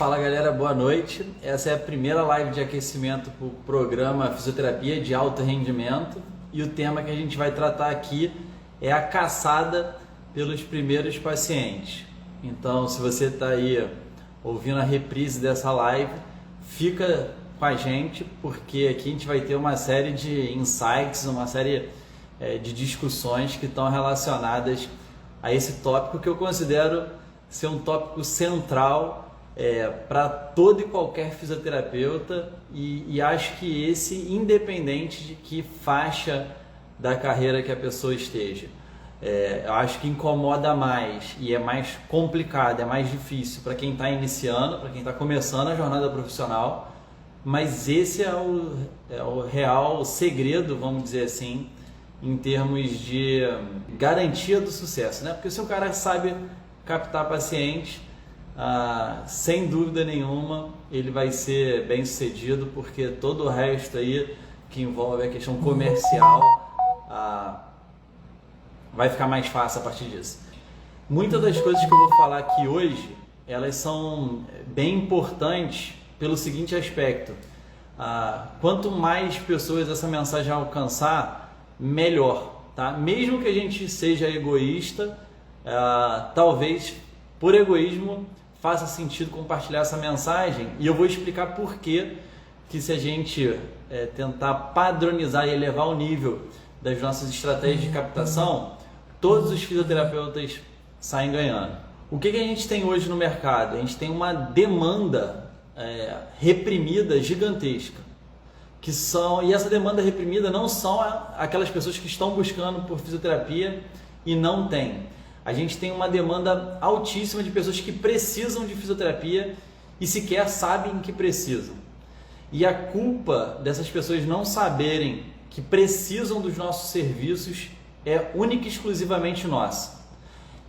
Fala galera, boa noite. Essa é a primeira live de aquecimento para o programa Fisioterapia de Alto Rendimento e o tema que a gente vai tratar aqui é a caçada pelos primeiros pacientes. Então, se você está aí ouvindo a reprise dessa live, fica com a gente porque aqui a gente vai ter uma série de insights, uma série de discussões que estão relacionadas a esse tópico que eu considero ser um tópico central para todo e qualquer fisioterapeuta e acho que esse, independente de que faixa da carreira que a pessoa esteja. Eu acho que incomoda mais e é mais complicado, é mais difícil para quem está iniciando, para quem está começando a jornada profissional, mas esse é o real segredo, vamos dizer assim, em termos de garantia do sucesso, né? Porque se o cara sabe captar paciente, sem dúvida nenhuma ele vai ser bem sucedido, porque todo o resto aí que envolve a questão comercial vai ficar mais fácil a partir disso. Muitas das coisas que eu vou falar aqui hoje, elas são bem importantes pelo seguinte aspecto: quanto mais pessoas essa mensagem alcançar, melhor, tá? Mesmo que a gente seja egoísta, talvez por egoísmo faça sentido compartilhar essa mensagem, e eu vou explicar por que se a gente tentar padronizar e elevar o nível das nossas estratégias de captação, todos os fisioterapeutas saem ganhando. O que a gente tem hoje no mercado? A gente tem uma demanda reprimida gigantesca, e essa demanda reprimida não são aquelas pessoas que estão buscando por fisioterapia e não têm. A gente tem uma demanda altíssima de pessoas que precisam de fisioterapia e sequer sabem que precisam. E a culpa dessas pessoas não saberem que precisam dos nossos serviços é única e exclusivamente nossa.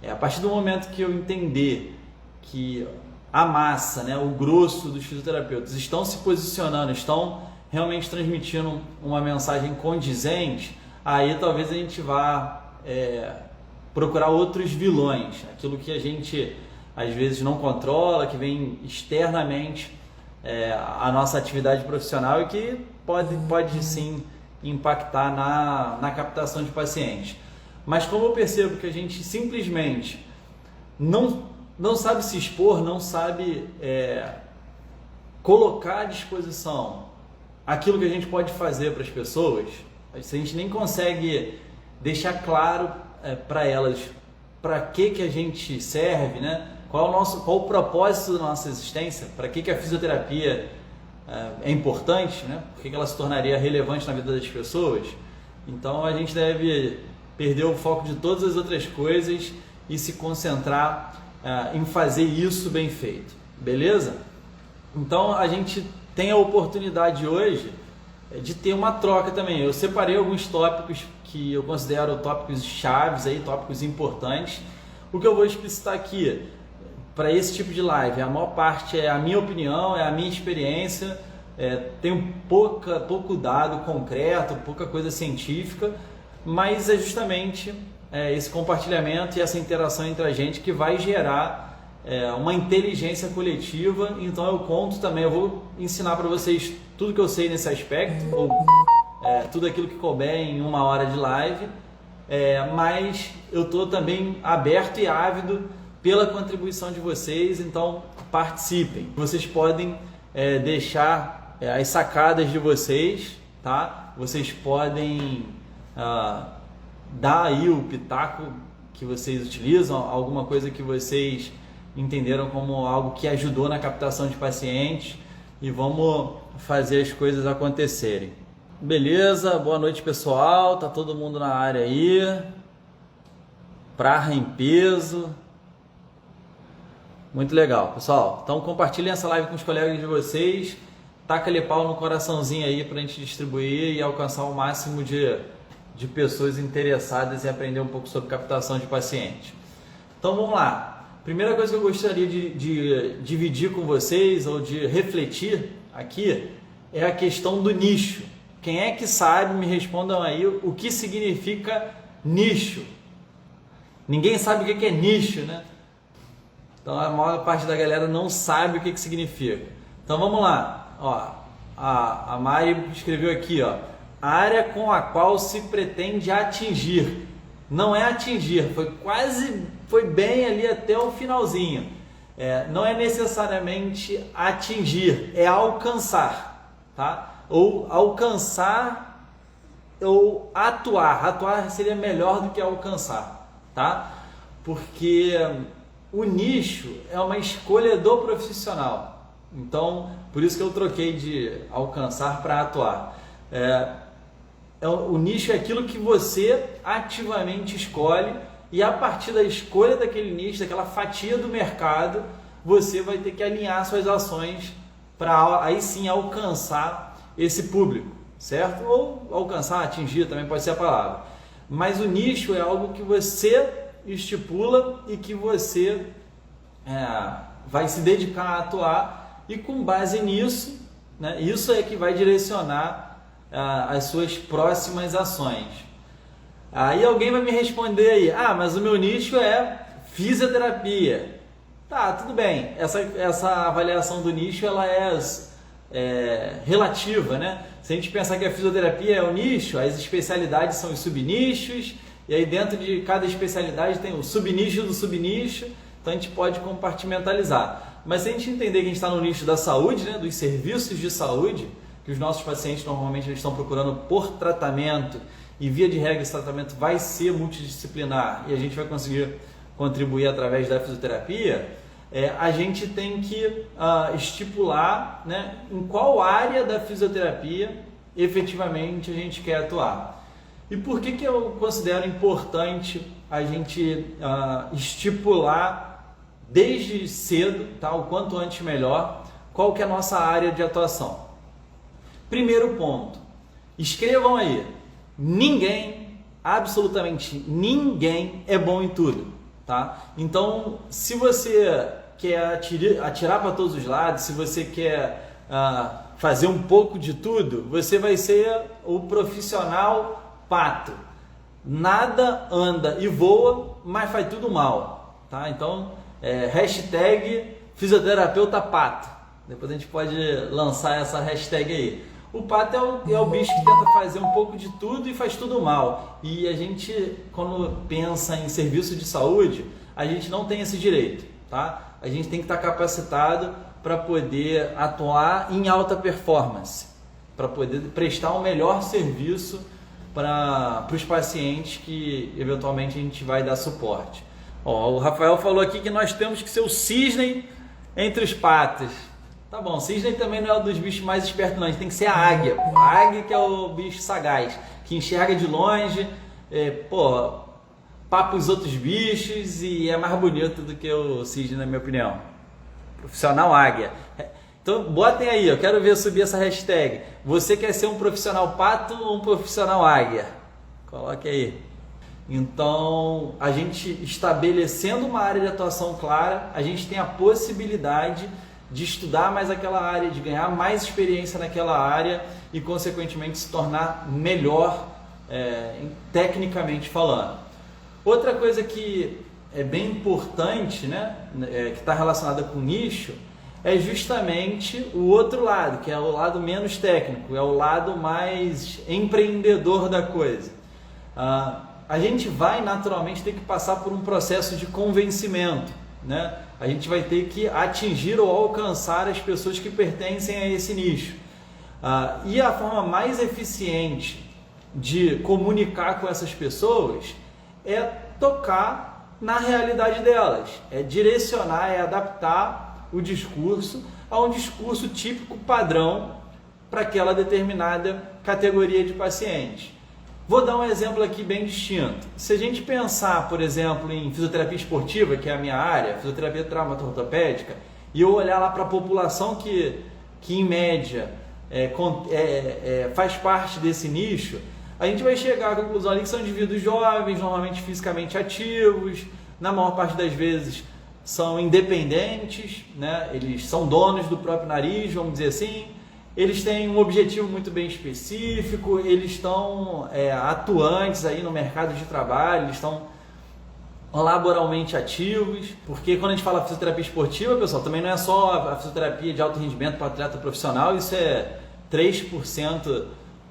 A partir do momento que eu entender que a massa, o grosso dos fisioterapeutas estão se posicionando, estão realmente transmitindo uma mensagem condizente, aí talvez a gente vá procurar outros vilões, aquilo que a gente às vezes não controla, que vem externamente à nossa atividade profissional e que pode sim impactar na captação de pacientes. Mas como eu percebo que a gente simplesmente não sabe se expor, não sabe colocar à disposição aquilo que a gente pode fazer para as pessoas, se a gente nem consegue deixar claro para elas para que a gente serve, qual o propósito da nossa existência, para que a fisioterapia é importante, por que ela se tornaria relevante na vida das pessoas. Então a gente deve perder o foco de todas as outras coisas e se concentrar em fazer isso bem feito, beleza? Então a gente tem a oportunidade hoje de ter uma troca também. Eu separei alguns tópicos que eu considero tópicos chaves, tópicos importantes. O que eu vou explicitar aqui para esse tipo de live, a maior parte é a minha opinião, é a minha experiência, tenho pouco dado concreto, pouca coisa científica, mas é justamente esse compartilhamento e essa interação entre a gente que vai gerar uma inteligência coletiva. Então eu conto também, eu vou ensinar para vocês tudo que eu sei nesse aspecto, ou tudo aquilo que couber em 1 hora de live, mas eu estou também aberto e ávido pela contribuição de vocês, então participem. Vocês podem deixar as sacadas de vocês, tá? Vocês podem dar aí o pitaco que vocês utilizam, alguma coisa que vocês entenderam como algo que ajudou na captação de pacientes, e vamos fazer as coisas acontecerem. Beleza, boa noite pessoal, tá todo mundo na área aí, praia em peso, muito legal pessoal. Então compartilhem essa live com os colegas de vocês, taca-lhe pau no coraçãozinho aí pra gente distribuir e alcançar o máximo de pessoas interessadas em aprender um pouco sobre captação de pacientes. Então vamos lá. Primeira coisa que eu gostaria de dividir com vocês, ou de refletir aqui, é a questão do nicho. Quem é que sabe, me respondam aí, o que significa nicho? Ninguém sabe o que é nicho, Então a maior parte da galera não sabe o que significa. Então vamos lá. Ó, a Mari escreveu aqui, ó, a área com a qual se pretende atingir. Não é atingir, foi bem ali até o finalzinho. Não é necessariamente atingir, é alcançar, tá? Ou alcançar ou atuar. Atuar seria melhor do que alcançar, tá? Porque o nicho é uma escolha do profissional. Então, por isso que eu troquei de alcançar para atuar. O nicho é aquilo que você ativamente escolhe, e a partir da escolha daquele nicho, daquela fatia do mercado, você vai ter que alinhar suas ações para aí sim alcançar esse público, certo? Ou alcançar, atingir também pode ser a palavra. Mas o nicho é algo que você estipula e que você vai se dedicar a atuar, e com base nisso, né, isso é que vai direcionar as suas próximas ações. Aí alguém vai me responder aí, mas o meu nicho é fisioterapia. Tá, tudo bem, essa avaliação do nicho ela é relativa, né? Se a gente pensar que a fisioterapia é o nicho, as especialidades são os subnichos, e aí dentro de cada especialidade tem o subnicho do subnicho, então a gente pode compartimentalizar. Mas se a gente entender que a gente está no nicho da saúde, né, dos serviços de saúde, que os nossos pacientes normalmente eles estão procurando por tratamento, e via de regra esse tratamento vai ser multidisciplinar e a gente vai conseguir contribuir através da fisioterapia, a gente tem que estipular, né, em qual área da fisioterapia efetivamente a gente quer atuar. E por que eu considero importante a gente estipular desde cedo, tá, o quanto antes melhor, qual que é a nossa área de atuação? Primeiro ponto, escrevam aí, ninguém, absolutamente ninguém é bom em tudo, tá? Então, se você quer atirar para todos os lados, se você quer fazer um pouco de tudo, você vai ser o profissional pato. Nada anda e voa, mas faz tudo mal, tá? Então, hashtag fisioterapeuta pato. Depois a gente pode lançar essa hashtag aí. O pato é o bicho que tenta fazer um pouco de tudo e faz tudo mal. E a gente, quando pensa em serviço de saúde, a gente não tem esse direito, tá? A gente tem que estar capacitado para poder atuar em alta performance, para poder prestar um melhor serviço para os pacientes que eventualmente a gente vai dar suporte. O Rafael falou aqui que nós temos que ser o cisne entre os patos. Tá bom, cisne também não é um dos bichos mais espertos não, a gente tem que ser a águia. A águia que é o bicho sagaz, que enxerga de longe, papa os outros bichos e é mais bonito do que o cisne, na minha opinião. Profissional águia. Então botem aí, eu quero ver subir essa hashtag. Você quer ser um profissional pato ou um profissional águia? Coloque aí. Então, a gente estabelecendo uma área de atuação clara, a gente tem a possibilidade de estudar mais aquela área, de ganhar mais experiência naquela área e, consequentemente, se tornar melhor tecnicamente falando. Outra coisa que é bem importante, né, que está relacionada com nicho, é justamente o outro lado, que é o lado menos técnico, é o lado mais empreendedor da coisa. A gente vai naturalmente ter que passar por um processo de convencimento, né? A gente vai ter que atingir ou alcançar as pessoas que pertencem a esse nicho. E a forma mais eficiente de comunicar com essas pessoas é tocar na realidade delas, é direcionar, é adaptar o discurso a um discurso típico padrão para aquela determinada categoria de pacientes. Vou dar um exemplo aqui bem distinto. Se a gente pensar, por exemplo, em fisioterapia esportiva, que é a minha área, fisioterapia traumato-ortopédica, e eu olhar lá para a população que em média faz parte desse nicho, a gente vai chegar à conclusão ali que são indivíduos jovens, normalmente fisicamente ativos, na maior parte das vezes são independentes, né? Eles são donos do próprio nariz, vamos dizer assim. Eles têm um objetivo muito bem específico, eles estão atuantes aí no mercado de trabalho, eles estão laboralmente ativos, porque quando a gente fala fisioterapia esportiva, pessoal, também não é só a fisioterapia de alto rendimento para atleta profissional, isso é 3%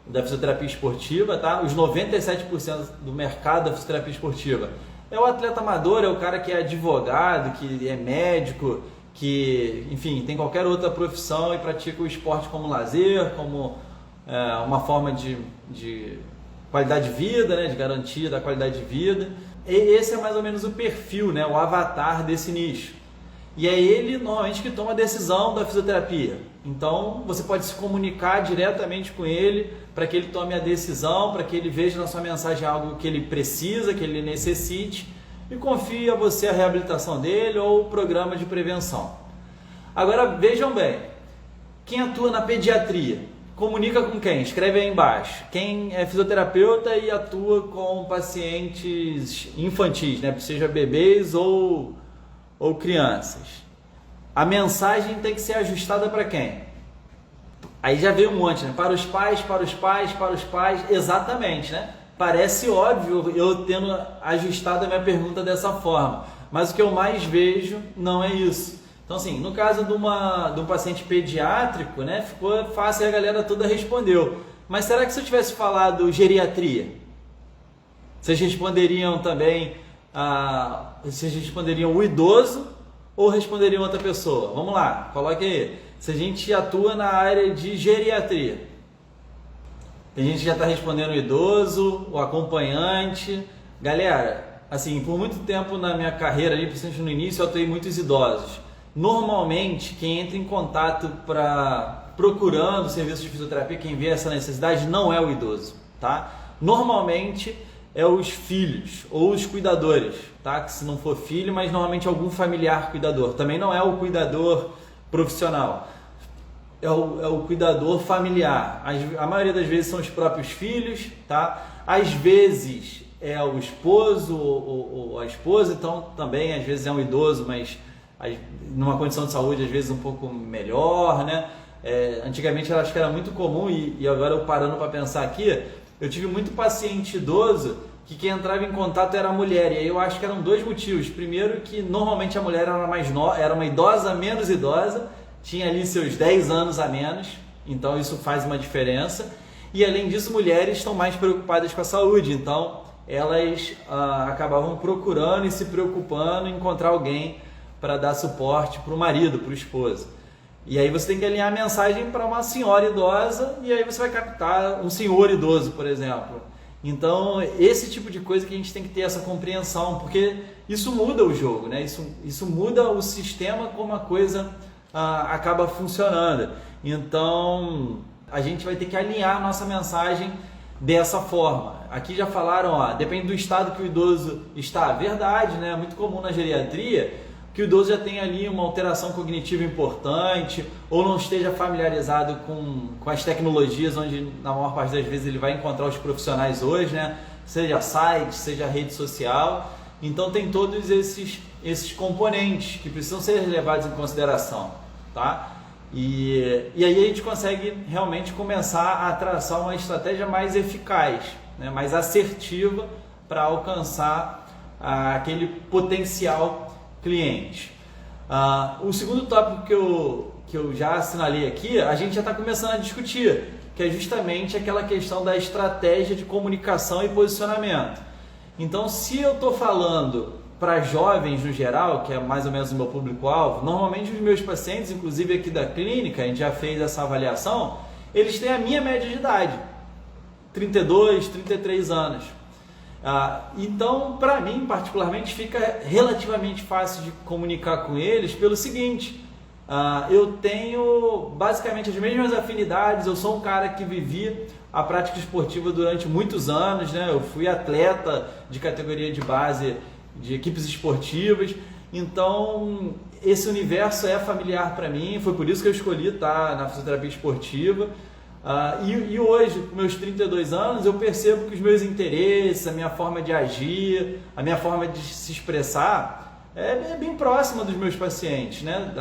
da fisioterapia esportiva, tá? Os 97% do mercado da fisioterapia esportiva é o atleta amador, é o cara que é advogado, que é médico, que, enfim, tem qualquer outra profissão e pratica o esporte como lazer, como uma forma de qualidade de vida, né? De garantia da qualidade de vida. E esse é mais ou menos o perfil, né? O avatar desse nicho. E é ele, normalmente, que toma a decisão da fisioterapia. Então, você pode se comunicar diretamente com ele para que ele tome a decisão, para que ele veja na sua mensagem algo que ele precisa, que ele necessite e confie a você a reabilitação dele ou o programa de prevenção. Agora, vejam bem, quem atua na pediatria, comunica com quem? Escreve aí embaixo. Quem é fisioterapeuta e atua com pacientes infantis, né? Seja bebês ou crianças. A mensagem tem que ser ajustada para quem? Aí já veio um monte, né? Para os pais, para os pais, para os pais. Exatamente, né? Parece óbvio eu tendo ajustado a minha pergunta dessa forma. Mas o que eu mais vejo não é isso. Então, assim, no caso de um paciente pediátrico, né? Ficou fácil e a galera toda respondeu. Mas será que se eu tivesse falado geriatria? Vocês responderiam também... vocês responderiam o idoso ou responderiam outra pessoa? Vamos lá, coloque aí. Se a gente atua na área de geriatria, tem gente que já está respondendo o idoso, o acompanhante. Galera, assim, por muito tempo na minha carreira, ali, principalmente no início, eu atuei muitos idosos. Normalmente, quem entra em contato procurando serviço de fisioterapia, quem vê essa necessidade, não é o idoso, tá? Normalmente é os filhos ou os cuidadores, tá? Que se não for filho, mas normalmente algum familiar cuidador. Também não é o cuidador profissional, é o cuidador familiar. A maioria das vezes são os próprios filhos, tá? Às vezes é o esposo ou a esposa, então também às vezes é um idoso, mas numa condição de saúde às vezes um pouco melhor, né? Antigamente eu acho que era muito comum e agora eu parando para pensar aqui, eu tive muito paciente idoso que quem entrava em contato era a mulher, e aí eu acho que eram dois motivos. Primeiro, que normalmente a mulher era uma idosa menos idosa, tinha ali seus 10 anos a menos, então isso faz uma diferença. E além disso, mulheres estão mais preocupadas com a saúde, então elas acabavam procurando e se preocupando em encontrar alguém para dar suporte para o marido, para o esposo. E aí você tem que alinhar a mensagem para uma senhora idosa e aí você vai captar um senhor idoso, por exemplo. Então, esse tipo de coisa que a gente tem que ter essa compreensão, porque isso muda o jogo, né? Isso muda o sistema como a coisa acaba funcionando. Então, a gente vai ter que alinhar a nossa mensagem dessa forma. Aqui já falaram, depende do estado que o idoso está. Verdade, né? É muito comum na geriatria que o idoso já tenha ali uma alteração cognitiva importante ou não esteja familiarizado com as tecnologias onde na maior parte das vezes ele vai encontrar os profissionais hoje, né? Seja site, seja rede social. Então tem todos esses componentes que precisam ser levados em consideração, tá? E aí a gente consegue realmente começar a traçar uma estratégia mais eficaz, né? Mais assertiva para alcançar aquele potencial cliente. O segundo tópico que eu já assinalei aqui, a gente já está começando a discutir, que é justamente aquela questão da estratégia de comunicação e posicionamento. Então, se eu estou falando para jovens no geral, que é mais ou menos o meu público-alvo, normalmente os meus pacientes, inclusive aqui da clínica, a gente já fez essa avaliação, eles têm a minha média de idade, 32, 33 anos. Então, para mim, particularmente, fica relativamente fácil de comunicar com eles pelo seguinte, eu tenho basicamente as mesmas afinidades, eu sou um cara que vivi a prática esportiva durante muitos anos, né? Eu fui atleta de categoria de base de equipes esportivas, então esse universo é familiar para mim, foi por isso que eu escolhi estar na fisioterapia esportiva. E hoje, com meus 32 anos, eu percebo que os meus interesses, a minha forma de agir, a minha forma de se expressar é bem próxima dos meus pacientes, né?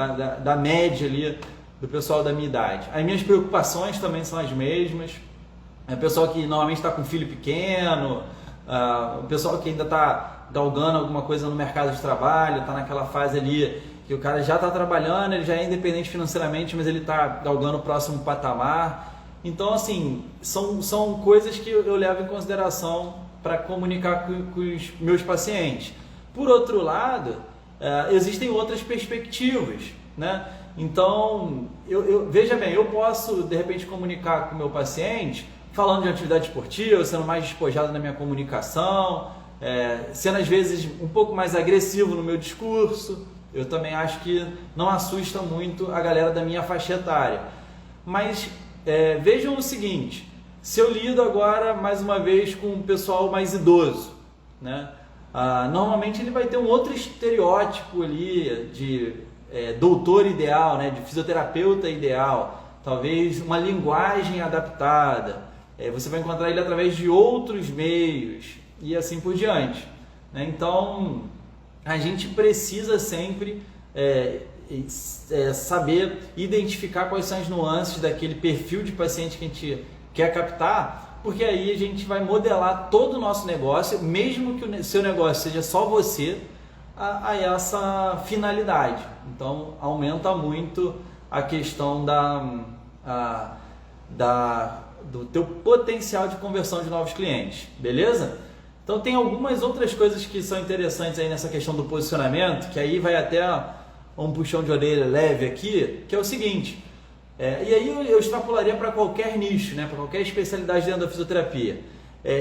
Da média ali do pessoal da minha idade. As minhas preocupações também são as mesmas. É o pessoal que normalmente está com filho pequeno, o pessoal que ainda está galgando alguma coisa no mercado de trabalho, está naquela fase ali que o cara já está trabalhando, ele já é independente financeiramente, mas ele está galgando o próximo patamar. Então, assim, são coisas que eu levo em consideração para comunicar com os meus pacientes. Por outro lado, existem outras perspectivas, né? Então, veja bem, eu posso, de repente, comunicar com o meu paciente falando de atividade esportiva, sendo mais despojado na minha comunicação, sendo às vezes um pouco mais agressivo no meu discurso. Eu também acho que não assusta muito a galera da minha faixa etária. Mas vejam o seguinte, se eu lido agora mais uma vez com um pessoal mais idoso, né? Normalmente ele vai ter um outro estereótipo ali de doutor ideal, né? De fisioterapeuta ideal, talvez uma linguagem adaptada. Você vai encontrar ele através de outros meios e assim por diante, né? Então a gente precisa sempre saber identificar quais são as nuances daquele perfil de paciente que a gente quer captar, porque aí a gente vai modelar todo o nosso negócio, mesmo que o seu negócio seja só você, a essa finalidade. Então aumenta muito a questão do teu potencial de conversão de novos clientes, beleza? Então tem algumas outras coisas que são interessantes aí nessa questão do posicionamento, que aí vai até um puxão de orelha leve aqui, que é o seguinte, e aí eu extrapolaria para qualquer nicho, né, para qualquer especialidade dentro da fisioterapia.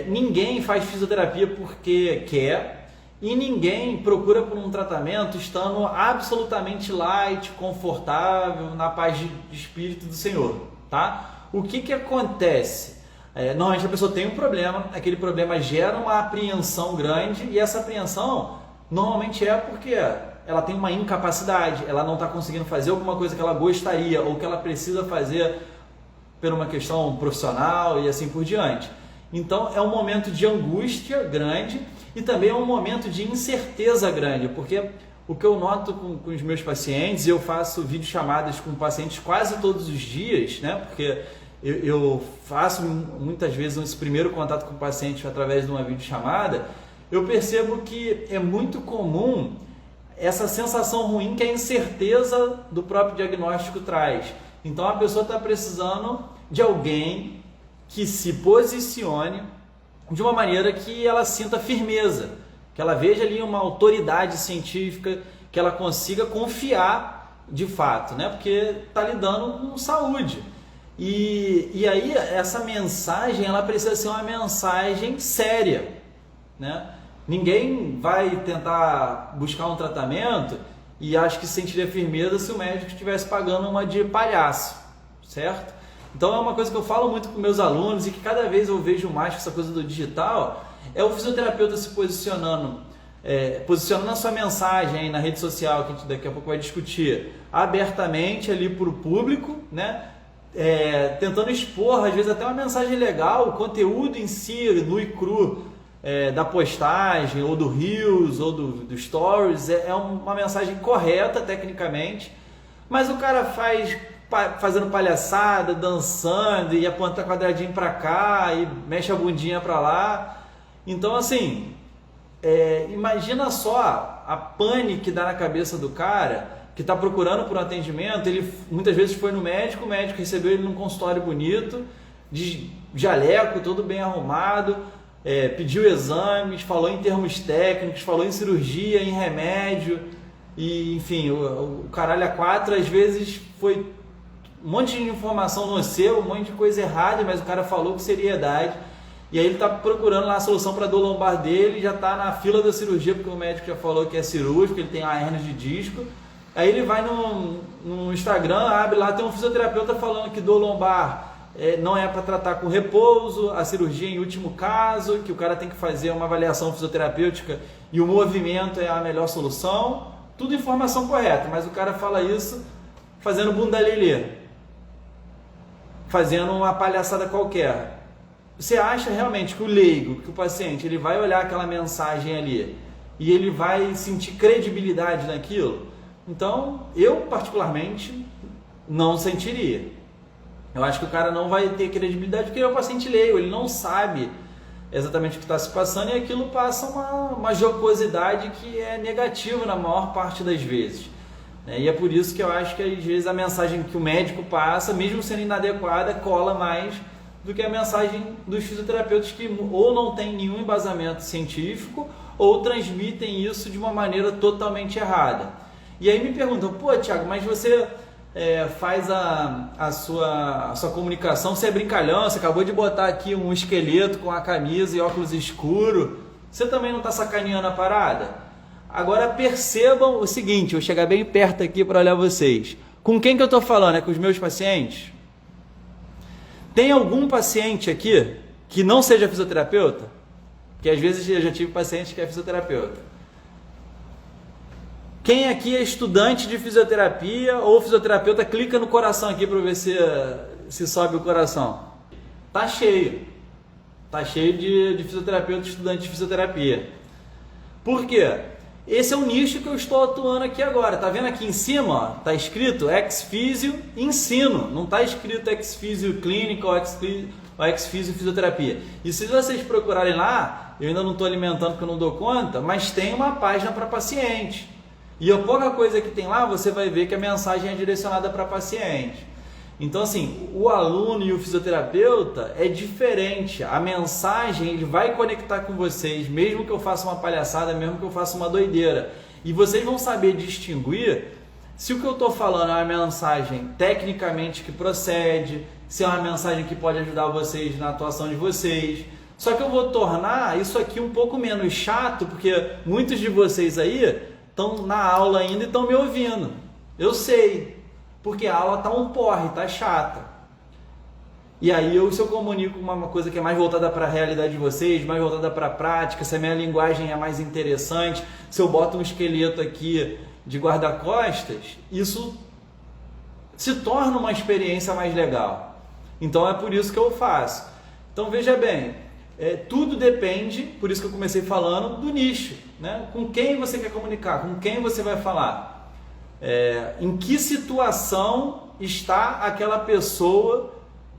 Ninguém faz fisioterapia porque quer e ninguém procura por um tratamento estando absolutamente light, confortável, na paz de espírito do Senhor, tá? O que acontece? Normalmente a pessoa tem um problema, aquele problema gera uma apreensão grande e essa apreensão normalmente é porque ela tem uma incapacidade, ela não está conseguindo fazer alguma coisa que ela gostaria ou que ela precisa fazer por uma questão profissional e assim por diante. Então é um momento de angústia grande e também é um momento de incerteza grande, porque o que eu noto com os meus pacientes, eu faço videochamadas com pacientes quase todos os dias, né? Porque eu faço muitas vezes esse primeiro contato com o paciente através de uma videochamada, eu percebo que é muito comum essa sensação ruim que a incerteza do próprio diagnóstico traz. Então a pessoa está precisando de alguém que se posicione de uma maneira que ela sinta firmeza, que ela veja ali uma autoridade científica, que ela consiga confiar de fato, né? Porque está lidando com saúde. E aí essa mensagem ela precisa ser uma mensagem séria, né? Ninguém vai tentar buscar um tratamento e acho que sentiria firmeza se o médico estivesse pagando uma de palhaço, certo? Então é uma coisa que eu falo muito com meus alunos e que cada vez eu vejo mais com essa coisa do digital, é o fisioterapeuta se posicionando a sua mensagem aí na rede social, que a gente daqui a pouco vai discutir, abertamente ali para o público, né? Tentando expor, às vezes até uma mensagem legal, o conteúdo em si, nu e cru, da postagem, ou do Reels, ou do Stories, é uma mensagem correta tecnicamente, mas o cara fazendo palhaçada, dançando, e aponta quadradinho para cá, e mexe a bundinha para lá. Então assim, imagina só a pane que dá na cabeça do cara que está procurando por um atendimento. Ele muitas vezes foi no médico, o médico recebeu ele num consultório bonito, de jaleco, todo bem arrumado, pediu exames, falou em termos técnicos, falou em cirurgia, em remédio, e enfim, o caralho a quatro, às vezes foi um monte de informação nociva, um monte de coisa errada, mas o cara falou com seriedade, e aí ele está procurando lá a solução para a dor lombar dele, já está na fila da cirurgia, porque o médico já falou que é cirúrgico, ele tem uma hérnia de disco. Aí ele vai no Instagram, abre lá, tem um fisioterapeuta falando que dor lombar não é para tratar com repouso, a cirurgia em último caso, que o cara tem que fazer uma avaliação fisioterapêutica e o movimento é a melhor solução. Tudo informação correta, mas o cara fala isso fazendo bunda lelê, fazendo uma palhaçada qualquer. Você acha realmente que o leigo, que o paciente, ele vai olhar aquela mensagem ali e ele vai sentir credibilidade naquilo? Então, eu particularmente não sentiria. Eu acho que o cara não vai ter credibilidade porque ele é um paciente leigo, ele não sabe exatamente o que está se passando, e aquilo passa uma jocosidade que é negativa na maior parte das vezes. E é por isso que eu acho que às vezes a mensagem que o médico passa, mesmo sendo inadequada, cola mais do que a mensagem dos fisioterapeutas, que ou não tem nenhum embasamento científico ou transmitem isso de uma maneira totalmente errada. E aí me perguntam, pô, Thiago, mas você faz a sua comunicação, você é brincalhão, você acabou de botar aqui um esqueleto com a camisa e óculos escuro, você também não está sacaneando a parada? Agora percebam o seguinte, eu vou chegar bem perto aqui para olhar vocês. Com quem que eu estou falando? É com os meus pacientes? Tem algum paciente aqui que não seja fisioterapeuta? Porque às vezes eu já tive paciente que é fisioterapeuta. Quem aqui é estudante de fisioterapia ou fisioterapeuta, clica no coração aqui para ver se sobe o coração. Tá cheio. Tá cheio de fisioterapeuta, estudante de fisioterapia. Por quê? Esse é o nicho que eu estou atuando aqui agora. Tá vendo aqui em cima? Ó, tá escrito ex-físio ensino. Não tá escrito ex-físio clínica ou ex-físio fisioterapia. E se vocês procurarem lá, eu ainda não estou alimentando porque eu não dou conta, mas tem uma página para paciente. E a pouca coisa que tem lá, você vai ver que a mensagem é direcionada para paciente. Então, assim, o aluno e o fisioterapeuta é diferente. A mensagem, ele vai conectar com vocês, mesmo que eu faça uma palhaçada, mesmo que eu faça uma doideira. E vocês vão saber distinguir se o que eu estou falando é uma mensagem tecnicamente que procede, se é uma mensagem que pode ajudar vocês na atuação de vocês. Só que eu vou tornar isso aqui um pouco menos chato, porque muitos de vocês aí estão na aula ainda e estão me ouvindo. Eu sei. Porque a aula tá um porre, tá chata. E aí se eu comunico uma coisa que é mais voltada para a realidade de vocês, mais voltada para a prática, se a minha linguagem é mais interessante, se eu boto um esqueleto aqui de guarda-costas, isso se torna uma experiência mais legal. Então é por isso que eu faço. Então veja bem, tudo depende, por isso que eu comecei falando, do nicho, né? Com quem você quer comunicar, com quem você vai falar. Em que situação está aquela pessoa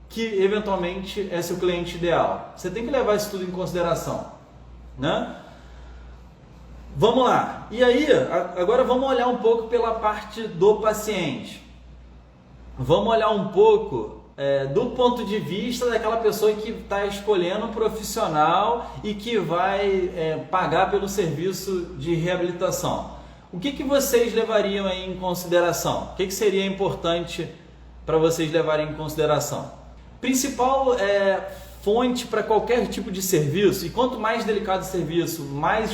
que eventualmente é seu cliente ideal. Você tem que levar isso tudo em consideração, né? Vamos lá. E aí, agora vamos olhar um pouco pela parte do paciente. Vamos olhar um pouco do ponto de vista daquela pessoa que está escolhendo um profissional e que vai pagar pelo serviço de reabilitação. O que vocês levariam aí em consideração? O que seria importante para vocês levarem em consideração? Principal fonte para qualquer tipo de serviço, e quanto mais delicado o serviço, mais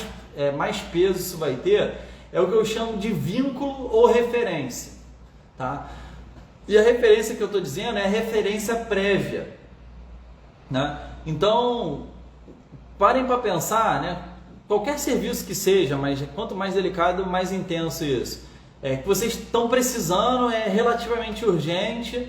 peso isso vai ter, é o que eu chamo de vínculo ou referência. Tá? E a referência que eu estou dizendo é a referência prévia. Né? Então, parem para pensar, né? Qualquer serviço que seja, mas quanto mais delicado, mais intenso isso. Que vocês estão precisando, é relativamente urgente,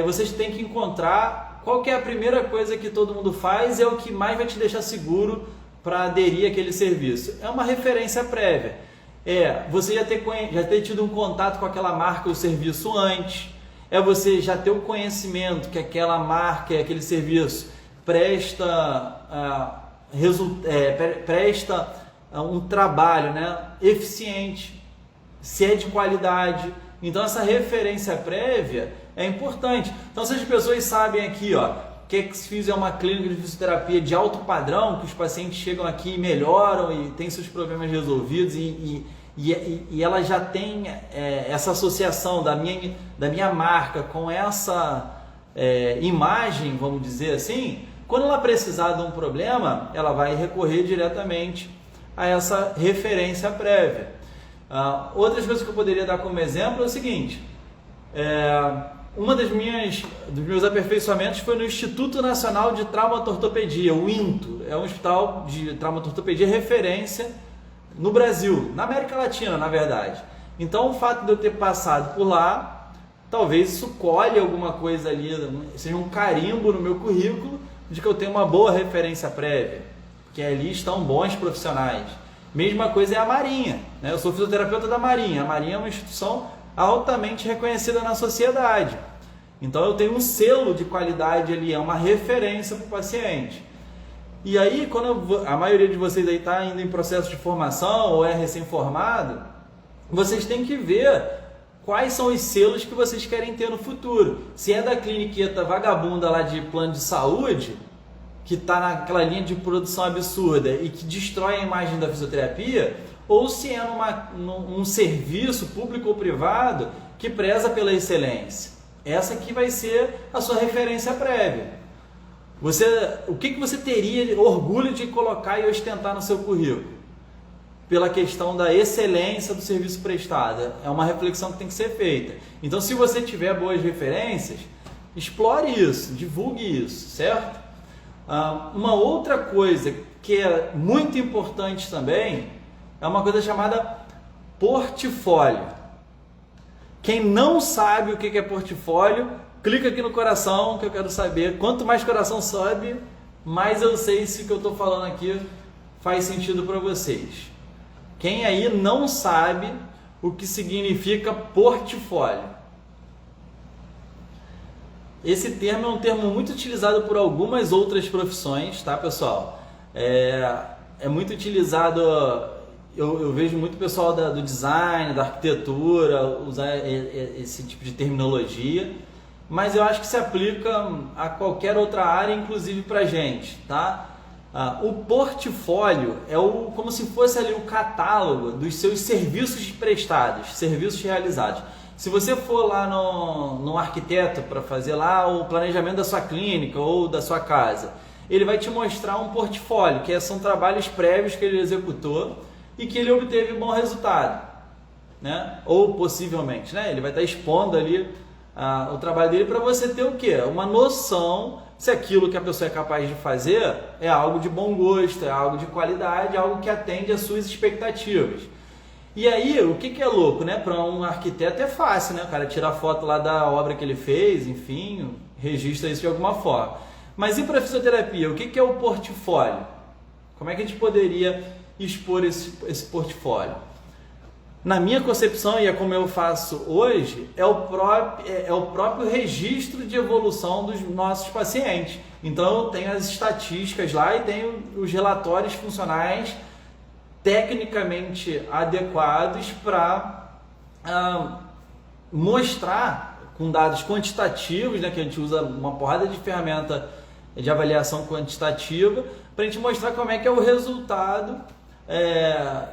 vocês têm que encontrar qual que é a primeira coisa que todo mundo faz e é o que mais vai te deixar seguro para aderir àquele serviço. É uma referência prévia. Você já ter tido um contato com aquela marca ou serviço antes, você já ter o conhecimento que aquela marca, aquele serviço presta um trabalho, né, eficiente, se é de qualidade. Então essa referência prévia é importante. Então se as pessoas sabem aqui, que a ex-físio é uma clínica de fisioterapia de alto padrão, que os pacientes chegam aqui e melhoram e têm seus problemas resolvidos e ela já tem essa associação da minha marca com essa imagem, vamos dizer assim. Quando ela precisar de um problema, ela vai recorrer diretamente a essa referência prévia. Outras coisas que eu poderia dar como exemplo é o seguinte: uma dos meus aperfeiçoamentos foi no Instituto Nacional de Traumatortopedia, o INTO. É um hospital de traumatortopedia referência no Brasil, na América Latina, na verdade. Então, o fato de eu ter passado por lá, talvez isso colhe alguma coisa ali, seja um carimbo no meu currículo, de que eu tenho uma boa referência prévia, que ali estão bons profissionais. Mesma coisa é a Marinha, né? Eu sou fisioterapeuta da Marinha. A Marinha é uma instituição altamente reconhecida na sociedade. Então eu tenho um selo de qualidade ali, é uma referência para o paciente. E aí, quando a maioria de vocês aí está indo em processo de formação ou é recém-formado, vocês têm que ver quais são os selos que vocês querem ter no futuro. Se é da cliniqueta vagabunda lá de plano de saúde, que está naquela linha de produção absurda e que destrói a imagem da fisioterapia, ou se é num serviço público ou privado que preza pela excelência. Essa aqui vai ser a sua referência prévia. O que você teria orgulho de colocar e ostentar no seu currículo? Pela questão da excelência do serviço prestado. É uma reflexão que tem que ser feita. Então, se você tiver boas referências, explore isso, divulgue isso, certo? Uma outra coisa que é muito importante também é uma coisa chamada portfólio. Quem não sabe o que é portfólio, clica aqui no coração que eu quero saber. Quanto mais coração sobe, mais eu sei se o que eu estou falando aqui faz sentido para vocês. Quem aí não sabe o que significa portfólio? Esse termo é um termo muito utilizado por algumas outras profissões, tá, pessoal? É muito utilizado, eu vejo muito pessoal do design, da arquitetura usar esse tipo de terminologia, mas eu acho que se aplica a qualquer outra área, inclusive para a gente, tá? O portfólio é como se fosse ali o catálogo dos seus serviços prestados, serviços realizados. Se você for lá no arquiteto para fazer lá o planejamento da sua clínica ou da sua casa, ele vai te mostrar um portfólio, que são trabalhos prévios que ele executou e que ele obteve bom resultado, né? Ou possivelmente, né? Ele vai estar expondo ali o trabalho dele para você ter o quê? Uma noção se aquilo que a pessoa é capaz de fazer é algo de bom gosto, é algo de qualidade, algo que atende às suas expectativas. E aí, o que é louco, né? Para um arquiteto é fácil, né? O cara tira a foto lá da obra que ele fez, enfim, registra isso de alguma forma. Mas e para a fisioterapia? O que é o portfólio? Como é que a gente poderia expor esse portfólio? Na minha concepção, e é como eu faço hoje, é o próprio registro de evolução dos nossos pacientes. Então, eu tenho as estatísticas lá e tenho os relatórios funcionais tecnicamente adequados para mostrar com dados quantitativos, né, que a gente usa uma porrada de ferramenta de avaliação quantitativa, para a gente mostrar como é que é o resultado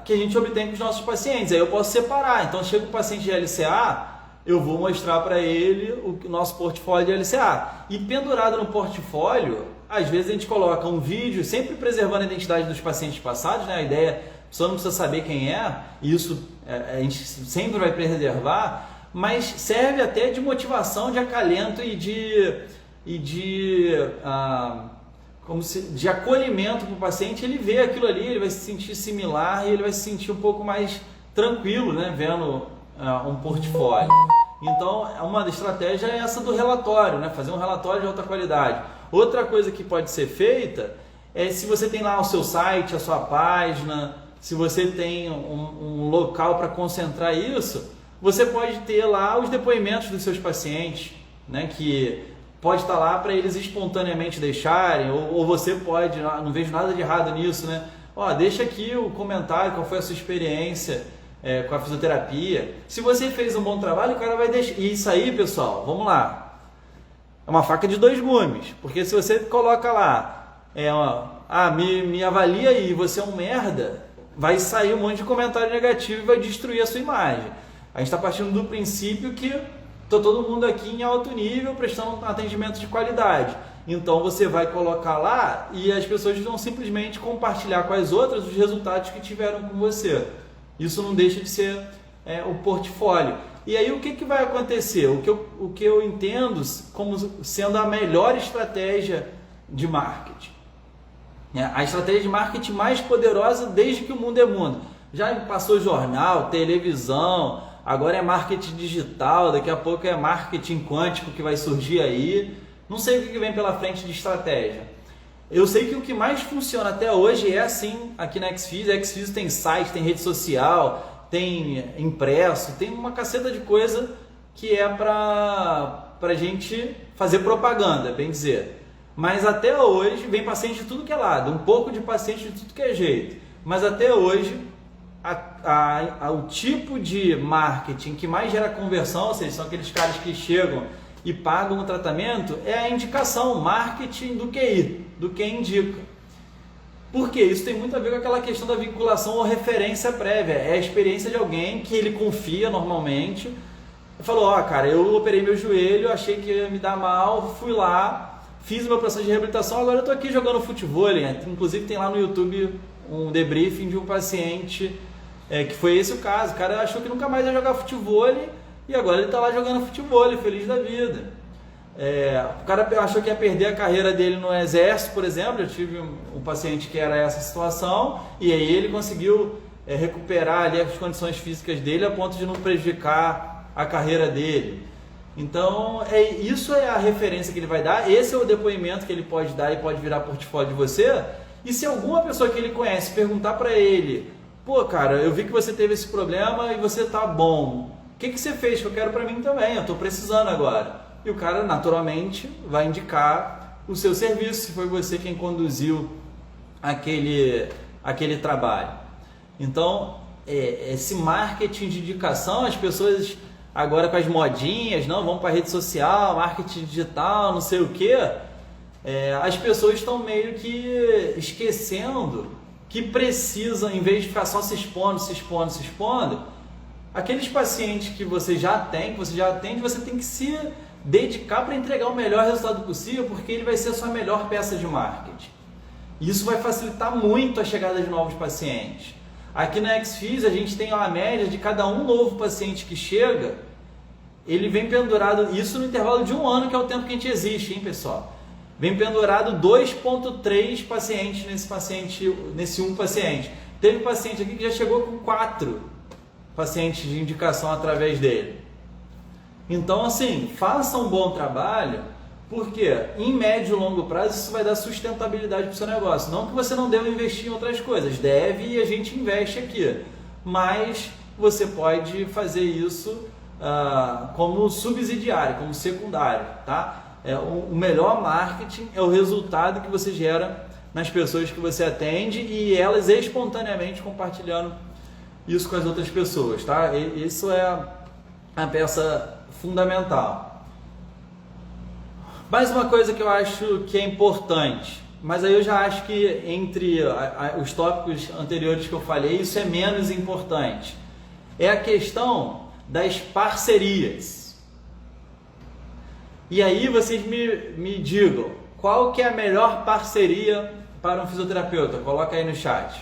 que a gente obtém com os nossos pacientes. Aí eu posso separar. Então, chega o paciente de LCA, eu vou mostrar para ele o nosso portfólio de LCA. E pendurado no portfólio, às vezes a gente coloca um vídeo, sempre preservando a identidade dos pacientes passados, né? A ideia, a pessoa não precisa saber quem é, isso a gente sempre vai preservar, mas serve até de motivação, de acalento e de acolhimento para o paciente. Ele vê aquilo ali, ele vai se sentir similar e ele vai se sentir um pouco mais tranquilo, né, vendo um portfólio. Então, uma estratégia é essa do relatório, né, fazer um relatório de alta qualidade. Outra coisa que pode ser feita é, se você tem lá o seu site, a sua página, se você tem um local para concentrar isso, você pode ter lá os depoimentos dos seus pacientes, né, que pode estar lá para eles espontaneamente deixarem, ou você pode, não vejo nada de errado nisso, né? Deixa aqui o comentário, qual foi a sua experiência com a fisioterapia. Se você fez um bom trabalho, o cara vai deixar. E isso aí, pessoal, vamos lá. É uma faca de dois gumes, porque se você coloca lá, me avalia aí, você é um merda, vai sair um monte de comentário negativo e vai destruir a sua imagem. A gente está partindo do princípio que todo mundo aqui em alto nível prestando atendimento de qualidade. Então você vai colocar lá e as pessoas vão simplesmente compartilhar com as outras os resultados que tiveram com você. Isso não deixa de ser o portfólio. E aí o que vai acontecer? O que eu entendo como sendo a melhor estratégia de marketing. A estratégia de marketing mais poderosa desde que o mundo é mundo. Já passou jornal, televisão, agora é marketing digital, daqui a pouco é marketing quântico que vai surgir aí. Não sei o que vem pela frente de estratégia. Eu sei que o que mais funciona até hoje é assim aqui na XFIS. A XFIS tem site, tem rede social, tem impresso, tem uma caceta de coisa que é para a gente fazer propaganda, bem dizer. Mas até hoje vem paciente de tudo que é lado, um pouco de paciente de tudo que é jeito. Mas até hoje o tipo de marketing que mais gera conversão, ou seja, são aqueles caras que chegam e pagam o tratamento, é a indicação, marketing do QI, do que indica. Por quê? Isso tem muito a ver com aquela questão da vinculação ou referência prévia. É a experiência de alguém que ele confia normalmente. Falou, ó, cara, eu operei meu joelho, achei que ia me dar mal, fui lá, fiz o meu processo de reabilitação, agora eu tô aqui jogando futebol. Inclusive tem lá no YouTube um debriefing de um paciente que foi esse o caso. O cara achou que nunca mais ia jogar futebol e agora ele tá lá jogando futebol, feliz da vida. O cara achou que ia perder a carreira dele no exército, por exemplo. Eu tive um paciente que era essa situação e aí ele conseguiu recuperar ali as condições físicas dele a ponto de não prejudicar a carreira dele. Então, isso é a referência que ele vai dar, esse é o depoimento que ele pode dar e pode virar portfólio de você. E se alguma pessoa que ele conhece perguntar para ele, pô, cara, eu vi que você teve esse problema e você tá bom, o que você fez que eu quero para mim também, eu tô precisando agora. E o cara naturalmente vai indicar o seu serviço, se foi você quem conduziu aquele trabalho. Então, esse marketing de indicação, as pessoas agora com as modinhas, não, vamos para a rede social, marketing digital, não sei o que, as pessoas estão meio que esquecendo que precisam, em vez de ficar só se expondo, aqueles pacientes que você já tem, que você já atende, você tem que se dedicar para entregar o melhor resultado possível, porque ele vai ser a sua melhor peça de marketing. Isso vai facilitar muito a chegada de novos pacientes. Aqui na XFIS a gente tem uma média de cada um novo paciente que chega, ele vem pendurado, isso no intervalo de 1 ano, que é o tempo que a gente existe, hein, pessoal? Vem pendurado 2,3 pacientes nesse um paciente. Teve paciente aqui que já chegou com 4 pacientes de indicação através dele. Então, assim, faça um bom trabalho, porque em médio e longo prazo isso vai dar sustentabilidade para o seu negócio. Não que você não deva investir em outras coisas, deve e a gente investe aqui, mas você pode fazer isso como subsidiário, como secundário, tá? O melhor marketing é o resultado que você gera nas pessoas que você atende e elas espontaneamente compartilhando isso com as outras pessoas, tá? Isso é a peça fundamental. Mais uma coisa que eu acho que é importante, mas aí eu já acho que entre os tópicos anteriores que eu falei, isso é menos importante, é a questão das parcerias. E aí vocês me digam, qual que é a melhor parceria para um fisioterapeuta? Coloca aí no chat.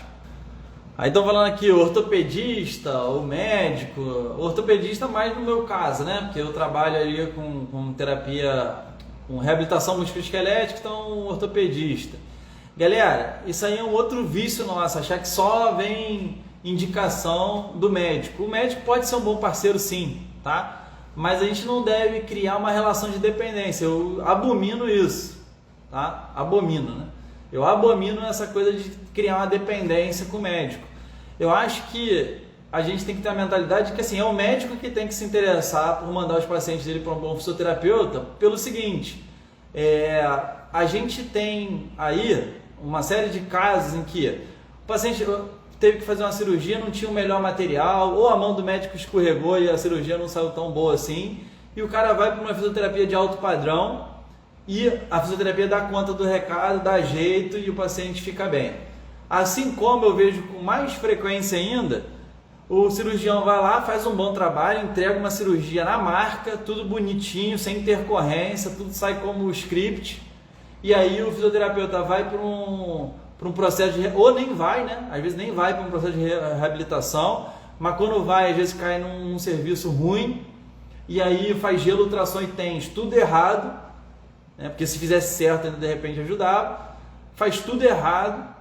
Aí estão falando aqui, ortopedista, o médico, ortopedista mais no meu caso, né? Porque eu trabalho ali com terapia, com reabilitação musculoesquelética, então ortopedista. Galera, isso aí é um outro vício nosso, achar que só vem indicação do médico. O médico pode ser um bom parceiro sim, tá? Mas a gente não deve criar uma relação de dependência, eu abomino isso, tá? Abomino, né? Eu abomino essa coisa de criar uma dependência com o médico. Eu acho que a gente tem que ter a mentalidade de que assim, é o médico que tem que se interessar por mandar os pacientes dele para um bom fisioterapeuta pelo seguinte, a gente tem aí uma série de casos em que o paciente teve que fazer uma cirurgia, não tinha o melhor material, ou a mão do médico escorregou e a cirurgia não saiu tão boa assim, e o cara vai para uma fisioterapia de alto padrão, e a fisioterapia dá conta do recado, dá jeito e o paciente fica bem. Assim como eu vejo com mais frequência ainda, o cirurgião vai lá, faz um bom trabalho, entrega uma cirurgia na marca, tudo bonitinho, sem intercorrência, tudo sai como script, e aí o fisioterapeuta vai para um processo de... ou nem vai, né? Às vezes nem vai para um processo de reabilitação, mas quando vai, às vezes cai num serviço ruim, e aí faz gelo, ultrassom e TENS, tudo errado, porque se fizesse certo ainda de repente ajudava, faz tudo errado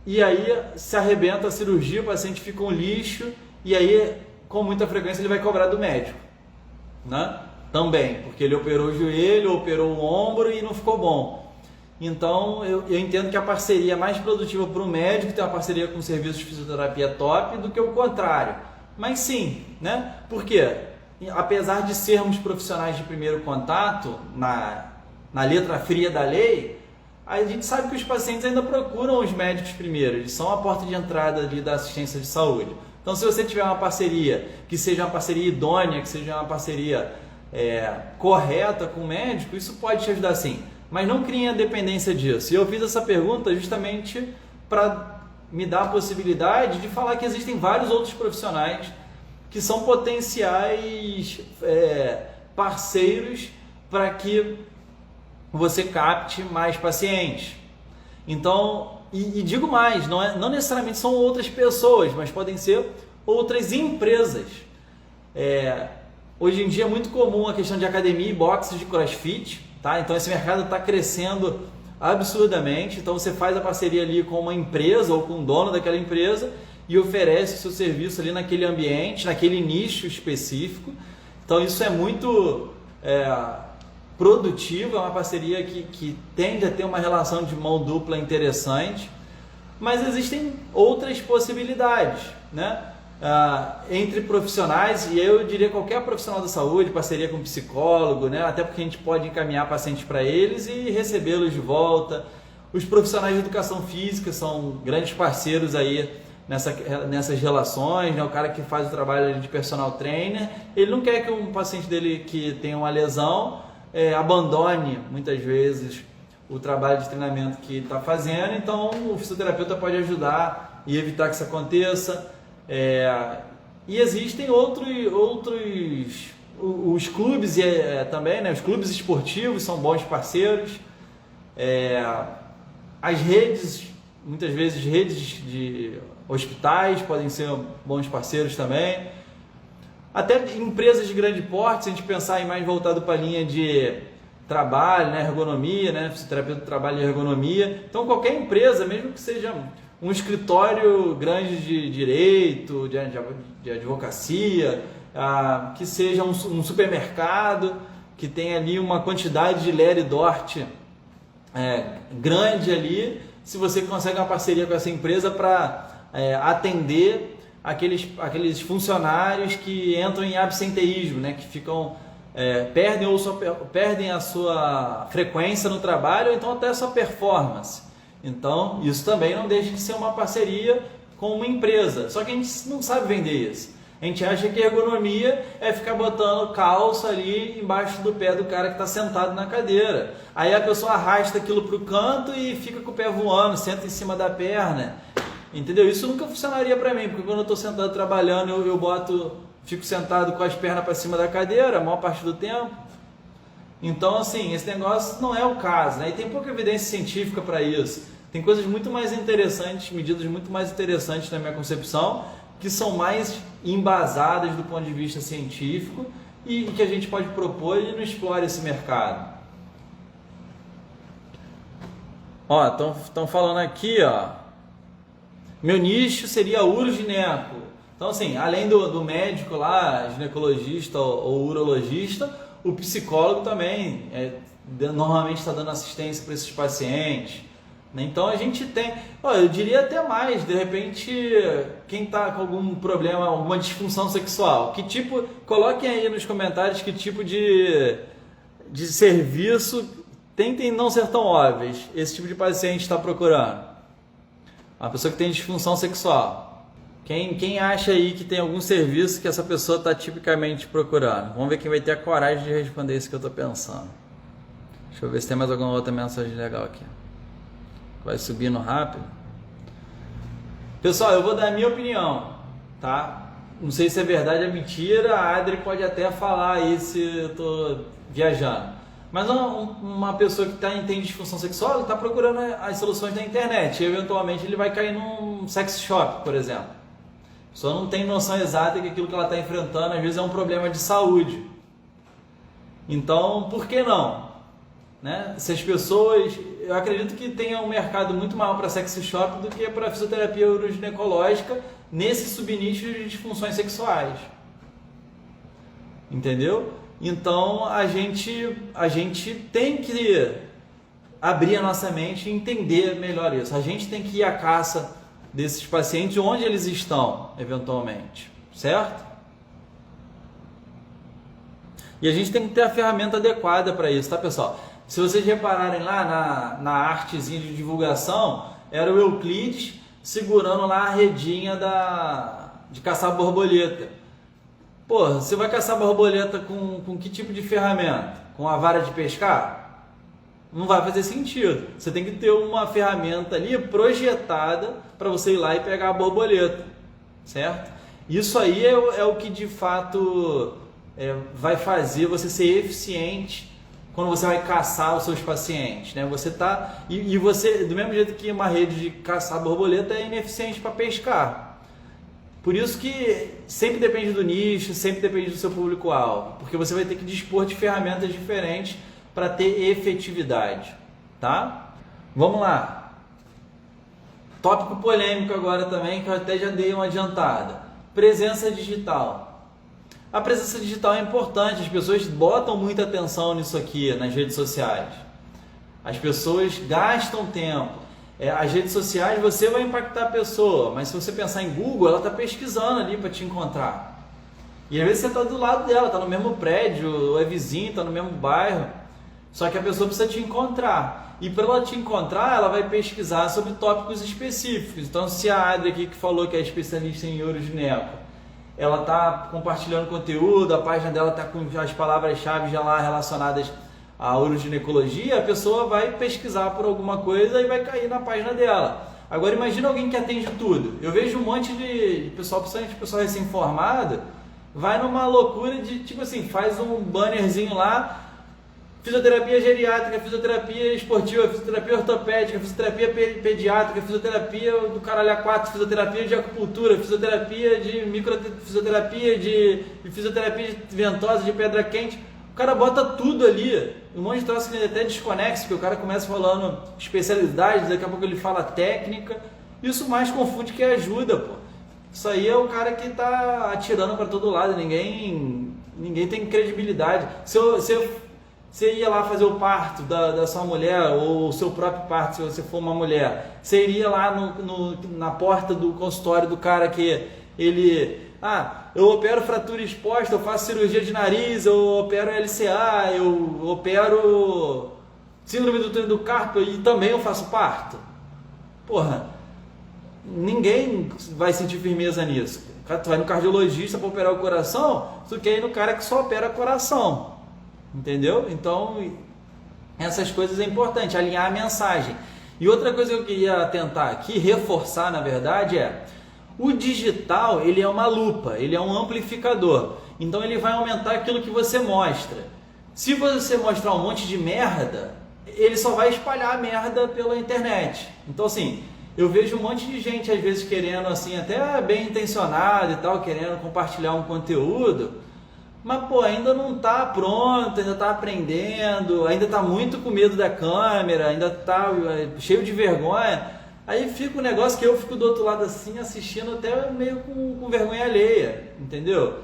e aí se arrebenta a cirurgia, o paciente fica um lixo e aí com muita frequência ele vai cobrar do médico, né? Também, porque ele operou o joelho, operou o ombro e não ficou bom. Então eu entendo que a parceria é mais produtiva para o médico ter uma parceria com serviços de fisioterapia top do que o contrário, mas sim, né? Porque apesar de sermos profissionais de primeiro contato na letra fria da lei, a gente sabe que os pacientes ainda procuram os médicos primeiro, eles são a porta de entrada ali da assistência de saúde. Então, se você tiver uma parceria que seja uma parceria idônea, que seja uma parceria correta com o médico, isso pode te ajudar sim. Mas não criem a dependência disso. E eu fiz essa pergunta justamente para me dar a possibilidade de falar que existem vários outros profissionais que são potenciais parceiros para que você capte mais pacientes. Então, e digo mais, não necessariamente são outras pessoas, mas podem ser outras empresas. Hoje em dia é muito comum a questão de academia e boxes de CrossFit, tá? Então esse mercado está crescendo absurdamente. Então você faz a parceria ali com uma empresa ou com o dono daquela empresa e oferece o seu serviço ali naquele ambiente, naquele nicho específico. Então isso é muito produtivo, é uma parceria que tende a ter uma relação de mão dupla interessante, mas existem outras possibilidades, né? Entre profissionais, e eu diria qualquer profissional da saúde, parceria com psicólogo, né? Até porque a gente pode encaminhar pacientes para eles e recebê-los de volta. Os profissionais de educação física são grandes parceiros aí nessas relações, né? O cara que faz o trabalho de personal trainer, ele não quer que um paciente dele que tenha uma lesão abandone muitas vezes o trabalho de treinamento que está fazendo, então o fisioterapeuta pode ajudar e evitar que isso aconteça. E existem os clubes também, né? Os clubes esportivos são bons parceiros, as redes, muitas vezes redes de hospitais podem ser bons parceiros também, até empresas de grande porte, se a gente pensar em mais voltado para a linha de trabalho, né? Ergonomia, né? Fisioterapeuta trabalha em ergonomia, então qualquer empresa, mesmo que seja um escritório grande de direito, de advocacia, que seja um supermercado, que tenha ali uma quantidade de Ler e Dort grande ali, se você consegue uma parceria com essa empresa para atender aqueles funcionários que entram em absenteísmo, né, que ficam, perdem a sua frequência no trabalho ou então até a sua performance. Então, isso também não deixa de ser uma parceria com uma empresa. Só que a gente não sabe vender isso. A gente acha que ergonomia é ficar botando calça ali embaixo do pé do cara que está sentado na cadeira. Aí a pessoa arrasta aquilo para o canto e fica com o pé voando, senta em cima da perna. Entendeu? Isso nunca funcionaria para mim, porque quando eu estou sentado trabalhando, eu fico sentado com as pernas para cima da cadeira a maior parte do tempo. Então, assim, esse negócio não é o caso, né? E tem pouca evidência científica para isso. Tem coisas muito mais interessantes, medidas muito mais interessantes na minha concepção, que são mais embasadas do ponto de vista científico e que a gente pode propor e não explora esse mercado. Ó, estão falando aqui, ó, meu nicho seria urogineco. Então, assim, além do médico lá, ginecologista ou urologista, o psicólogo também normalmente está dando assistência para esses pacientes. Então a gente tem, eu diria até mais, de repente, quem está com algum problema, alguma disfunção sexual, coloquem aí nos comentários que tipo de serviço, tentem não ser tão óbvios, esse tipo de paciente está procurando. Uma pessoa que tem disfunção sexual. Quem acha aí que tem algum serviço que essa pessoa está tipicamente procurando? Vamos ver quem vai ter a coragem de responder isso que eu estou pensando. Deixa eu ver se tem mais alguma outra mensagem legal aqui. Vai subindo rápido. Pessoal, eu vou dar a minha opinião, tá? Não sei se é verdade ou mentira, a Adri pode até falar aí se eu estou viajando. Mas uma pessoa que tem disfunção sexual, ele está procurando as soluções na internet. E eventualmente ele vai cair num sex shop, por exemplo. A pessoa não tem noção exata que aquilo que ela está enfrentando às vezes é um problema de saúde. Então, por que não? Né? Se as pessoas, eu acredito que tenha um mercado muito maior para sex shop do que para fisioterapia uroginecológica nesse subnicho de disfunções sexuais. Entendeu? Então a gente tem que abrir a nossa mente e entender melhor isso. A gente tem que ir à caça desses pacientes onde eles estão, eventualmente, certo? E a gente tem que ter a ferramenta adequada para isso, tá, pessoal? Se vocês repararem lá na artezinha de divulgação, era o Euclides segurando lá a redinha de caçar borboleta. Pô, você vai caçar borboleta com que tipo de ferramenta? Com a vara de pescar? Não vai fazer sentido. Você tem que ter uma ferramenta ali projetada para você ir lá e pegar a borboleta, certo? Isso aí é o que de fato vai fazer você ser eficiente quando você vai caçar os seus pacientes, né? Você tá e você, do mesmo jeito que uma rede de caçar borboleta é ineficiente para pescar. Por isso que sempre depende do nicho, sempre depende do seu público-alvo, porque você vai ter que dispor de ferramentas diferentes para ter efetividade, tá? Vamos lá. Tópico polêmico agora também, que eu até já dei uma adiantada. Presença digital. A presença digital é importante, as pessoas botam muita atenção nisso aqui nas redes sociais. As pessoas gastam tempo. As redes sociais, você vai impactar a pessoa, mas se você pensar em Google, ela está pesquisando ali para te encontrar. E às vezes você está do lado dela, está no mesmo prédio, ou é vizinho, está no mesmo bairro. Só que a pessoa precisa te encontrar. E para ela te encontrar, ela vai pesquisar sobre tópicos específicos. Então, se a Adri aqui que falou que é especialista em urogineco, ela está compartilhando conteúdo, a página dela está com as palavras-chave já lá relacionadas à uroginecologia, a pessoa vai pesquisar por alguma coisa e vai cair na página dela. Agora imagina alguém que atende tudo. Eu vejo um monte de pessoal, principalmente pessoal recém-formado, vai numa loucura de, tipo assim, faz um bannerzinho lá, fisioterapia geriátrica, fisioterapia esportiva, fisioterapia ortopédica, fisioterapia pediátrica, fisioterapia do caralho a 4, fisioterapia de acupuntura, fisioterapia de microfisioterapia, de fisioterapia de ventosa, de pedra quente. O cara bota tudo ali, um monte de troço que ele até desconexo, porque o cara começa falando especialidades, daqui a pouco ele fala técnica. Isso mais confunde que ajuda, pô. Isso aí é o cara que tá atirando para todo lado, ninguém tem credibilidade. Se você ia lá fazer o parto da sua mulher, ou o seu próprio parto, se você for uma mulher, você iria lá na porta do consultório do cara que ele... eu opero fratura exposta, eu faço cirurgia de nariz, eu opero LCA, eu opero síndrome do túnel do carpo e também eu faço parto. Porra, ninguém vai sentir firmeza nisso. Tu vai no cardiologista para operar o coração, tu quer ir no cara que só opera coração. Entendeu? Então, essas coisas é importante, alinhar a mensagem. E outra coisa que eu queria tentar aqui, reforçar na verdade, o digital, ele é uma lupa, ele é um amplificador. Então ele vai aumentar aquilo que você mostra. Se você mostrar um monte de merda, ele só vai espalhar a merda pela internet. Então assim, eu vejo um monte de gente às vezes querendo assim, até bem intencionado e tal, querendo compartilhar um conteúdo, mas pô, ainda não está pronto, ainda está aprendendo, ainda está muito com medo da câmera, ainda está cheio de vergonha. Aí fica um negócio que eu fico do outro lado assim, assistindo até meio com vergonha alheia, entendeu?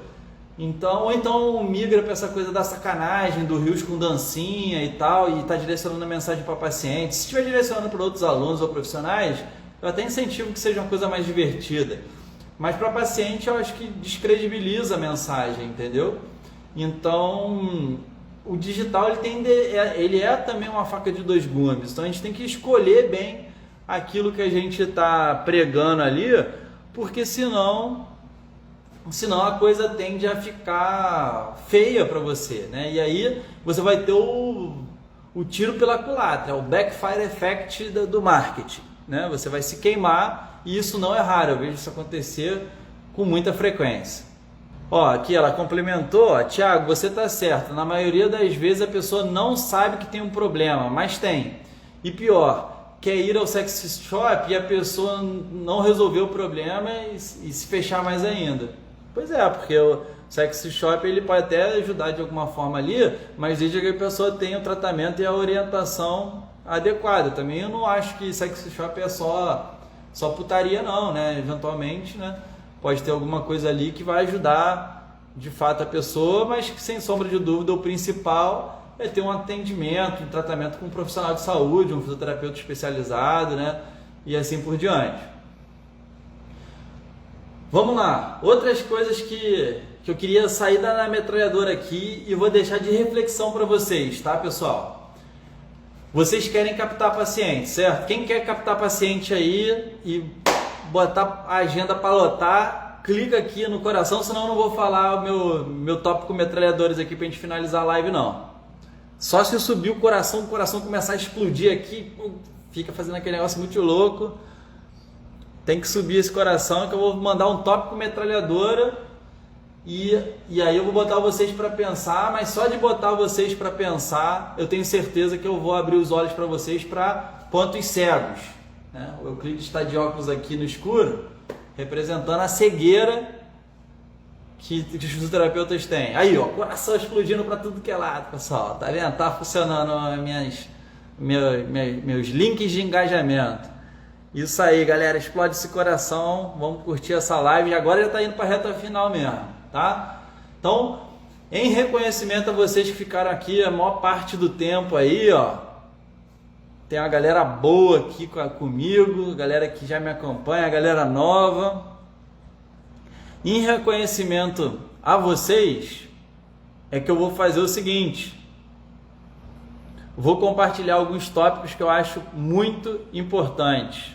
Então, ou então migra para essa coisa da sacanagem, do rios com dancinha e tal, e está direcionando a mensagem para pacientes. Se estiver direcionando para outros alunos ou profissionais, eu até incentivo que seja uma coisa mais divertida. Mas para paciente eu acho que descredibiliza a mensagem, entendeu? Então, o digital ele é também uma faca de dois gumes. Então a gente tem que escolher bem aquilo que a gente está pregando ali, porque senão a coisa tende a ficar feia para você, né? E aí você vai ter o tiro pela culatra, o backfire effect do marketing, né? Você vai se queimar. E isso não é raro, eu vejo isso acontecer com muita frequência. Aqui ela complementou, Thiago, você está certo, na maioria das vezes a pessoa não sabe que tem um problema, mas tem. E pior, quer ir ao sex shop e a pessoa não resolveu o problema e se fechar mais ainda. Pois é, porque o sex shop ele pode até ajudar de alguma forma ali, mas desde que a pessoa tenha o tratamento e a orientação adequada. Também eu não acho que sex shop é só putaria não, né? Eventualmente, né? Pode ter alguma coisa ali que vai ajudar de fato a pessoa, mas que sem sombra de dúvida o principal é ter um atendimento, um tratamento com um profissional de saúde, um fisioterapeuta especializado, né? E assim por diante. Vamos lá, outras coisas que eu queria sair da metralhadora aqui e vou deixar de reflexão para vocês, tá pessoal? Vocês querem captar paciente, certo? Quem quer captar paciente aí e botar a agenda para lotar, clica aqui no coração, senão eu não vou falar o meu tópico metralhadores aqui pra gente finalizar a live, não. Só se subir o coração começar a explodir aqui, fica fazendo aquele negócio muito louco. Tem que subir esse coração que eu vou mandar um tópico metralhadora e aí eu vou botar vocês para pensar, mas só de botar vocês para pensar, eu tenho certeza que eu vou abrir os olhos para vocês para pontos cegos. Né? O Euclides está de óculos aqui no escuro, representando a cegueira que os fisioterapeutas têm. Aí, ó, coração explodindo para tudo que é lado, pessoal. Tá vendo? Tá funcionando meus links de engajamento. Isso aí, galera. Explode esse coração. Vamos curtir essa live. E agora já tá indo para a reta final mesmo, tá? Então, em reconhecimento a vocês que ficaram aqui a maior parte do tempo aí, ó. Tem uma galera boa aqui comigo, galera que já me acompanha, a galera nova. Em reconhecimento a vocês, é que eu vou fazer o seguinte. Vou compartilhar alguns tópicos que eu acho muito importantes.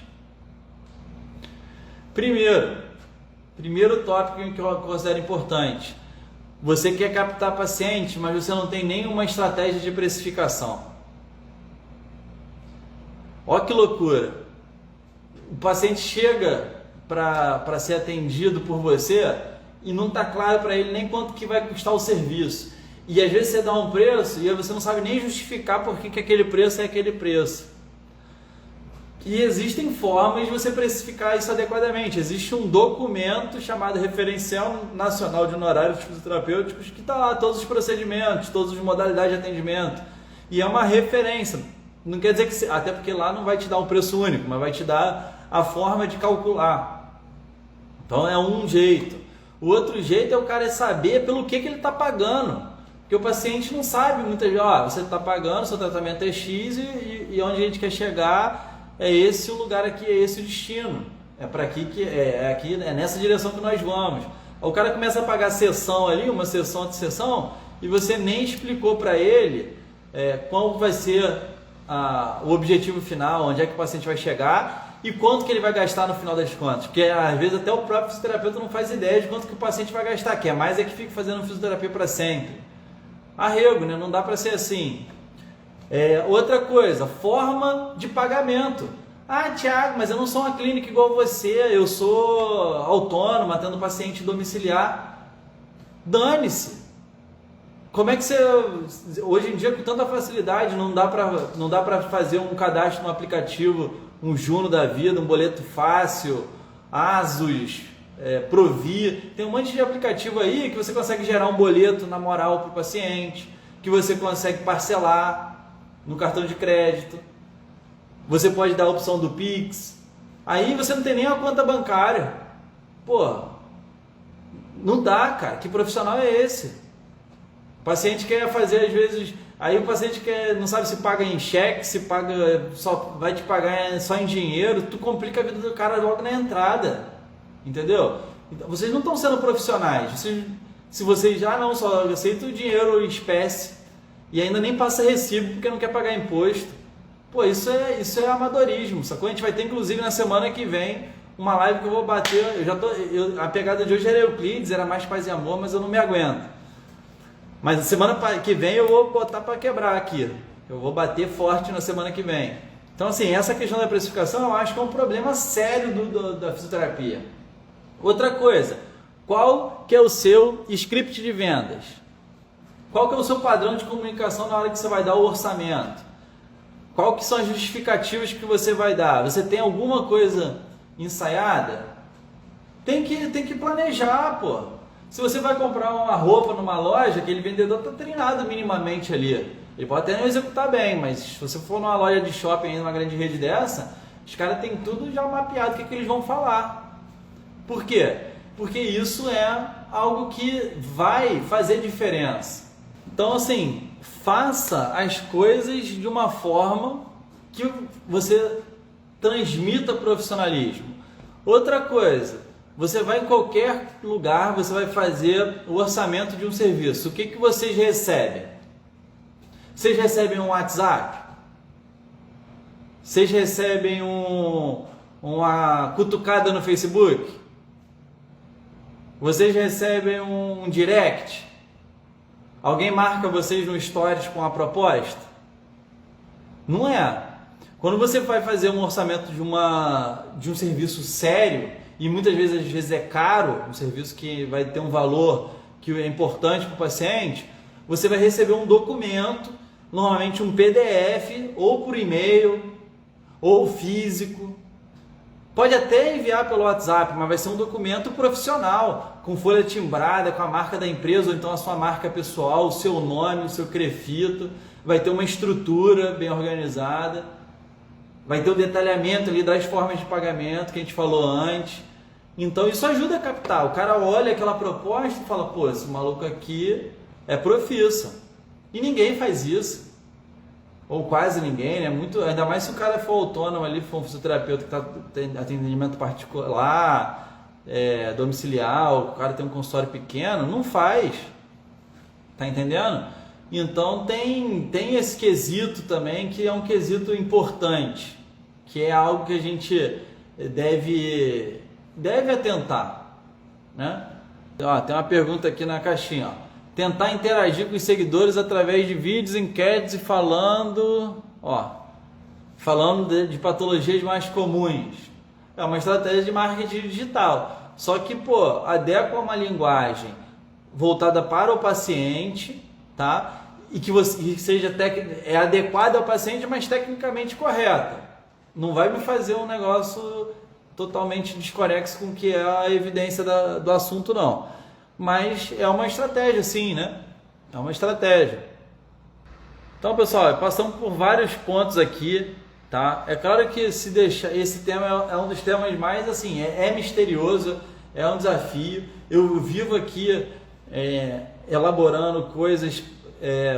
Primeiro tópico que eu considero importante. Você quer captar paciente, mas você não tem nenhuma estratégia de precificação. Olha que loucura. O paciente chega para ser atendido por você e não está claro para ele nem quanto que vai custar o serviço. E às vezes você dá um preço e você não sabe nem justificar por que aquele preço é aquele preço. E existem formas de você precificar isso adequadamente. Existe um documento chamado Referencial Nacional de Honorários Fisioterapêuticos que está lá todos os procedimentos, todas as modalidades de atendimento. E é uma referência. Não quer dizer que... Até porque lá não vai te dar um preço único, mas vai te dar a forma de calcular. Então é um jeito. O outro jeito é o cara saber pelo que ele está pagando. Porque o paciente não sabe muitas vezes, você está pagando, seu tratamento é X e onde a gente quer chegar é esse o lugar aqui, é esse o destino. É para aqui é nessa direção que nós vamos. O cara começa a pagar sessão ali, uma sessão de sessão, e você nem explicou para ele qual vai ser o objetivo final, onde é que o paciente vai chegar e quanto que ele vai gastar no final das contas. Porque às vezes até o próprio fisioterapeuta não faz ideia de quanto que o paciente vai gastar, que é mais que fica fazendo fisioterapia para sempre. Arrego, né? Não dá para ser assim. Outra coisa, forma de pagamento. Thiago, mas eu não sou uma clínica igual você, eu sou autônomo, atendo paciente domiciliar. Dane-se. Como é que você, hoje em dia com tanta facilidade, não dá para fazer um cadastro no aplicativo, um Juno da vida, um boleto fácil, Asus, Provi, tem um monte de aplicativo aí que você consegue gerar um boleto na moral para o paciente, que você consegue parcelar no cartão de crédito, você pode dar a opção do Pix, aí você não tem nem uma conta bancária. Pô, não dá, cara, que profissional é esse? O paciente quer fazer às vezes, aí o paciente não sabe se paga em cheque, se paga, só vai te pagar só em dinheiro, tu complica a vida do cara logo na entrada, entendeu? Então, vocês não estão sendo profissionais, se vocês já só aceitam o dinheiro em espécie e ainda nem passa recibo porque não quer pagar imposto, pô, isso é amadorismo, sacou? A gente vai ter inclusive na semana que vem uma live que eu vou bater, a pegada de hoje era Euclides, era mais paz e amor, mas eu não me aguento. Mas na semana que vem eu vou botar para quebrar aqui. Eu vou bater forte na semana que vem. Então, assim, essa questão da precificação eu acho que é um problema sério da fisioterapia. Outra coisa, qual que é o seu script de vendas? Qual que é o seu padrão de comunicação na hora que você vai dar o orçamento? Qual que são as justificativas que você vai dar? Você tem alguma coisa ensaiada? Tem que planejar, pô. Se você vai comprar uma roupa numa loja, aquele vendedor está treinado minimamente ali. Ele pode até não executar bem, mas se você for numa loja de shopping, numa grande rede dessa, os caras têm tudo já mapeado, o que eles vão falar. Por quê? Porque isso é algo que vai fazer diferença. Então, assim, faça as coisas de uma forma que você transmita profissionalismo. Outra coisa, você vai em qualquer lugar, você vai fazer o orçamento de um serviço. O que vocês recebem? Vocês recebem um WhatsApp? Vocês recebem uma cutucada no Facebook? Vocês recebem um direct? Alguém marca vocês no Stories com a proposta? Não é. Quando você vai fazer um orçamento de um serviço sério, e muitas vezes, às vezes é caro, um serviço que vai ter um valor que é importante para o paciente, você vai receber um documento, normalmente um PDF, ou por e-mail, ou físico. Pode até enviar pelo WhatsApp, mas vai ser um documento profissional, com folha timbrada, com a marca da empresa, ou então a sua marca pessoal, o seu nome, o seu crefito. Vai ter uma estrutura bem organizada, vai ter o detalhamento ali das formas de pagamento que a gente falou antes. Então isso ajuda a captar. O cara olha aquela proposta e fala, pô, esse maluco aqui é profissa. E ninguém faz isso. Ou quase ninguém, né? Ainda mais se o cara for autônomo ali, for um fisioterapeuta que tem atendimento particular, domiciliar, o cara tem um consultório pequeno, não faz. Tá entendendo? Então tem esse quesito também, que é um quesito importante, que é algo que a gente deve atentar, né? Ó, tem uma pergunta aqui na caixinha, ó. Tentar interagir com os seguidores através de vídeos, enquetes e falando de patologias mais comuns. É uma estratégia de marketing digital. Só que, adequa uma linguagem voltada para o paciente, tá? E que seja adequada ao paciente, mas tecnicamente correta. Não vai me fazer um negócio totalmente desconexo com o que é a evidência do assunto, não. Mas é uma estratégia, sim, né? É uma estratégia. Então, pessoal, passamos por vários pontos aqui, tá? É claro que esse tema é um dos temas mais, assim, é misterioso, é um desafio. Eu vivo aqui elaborando coisas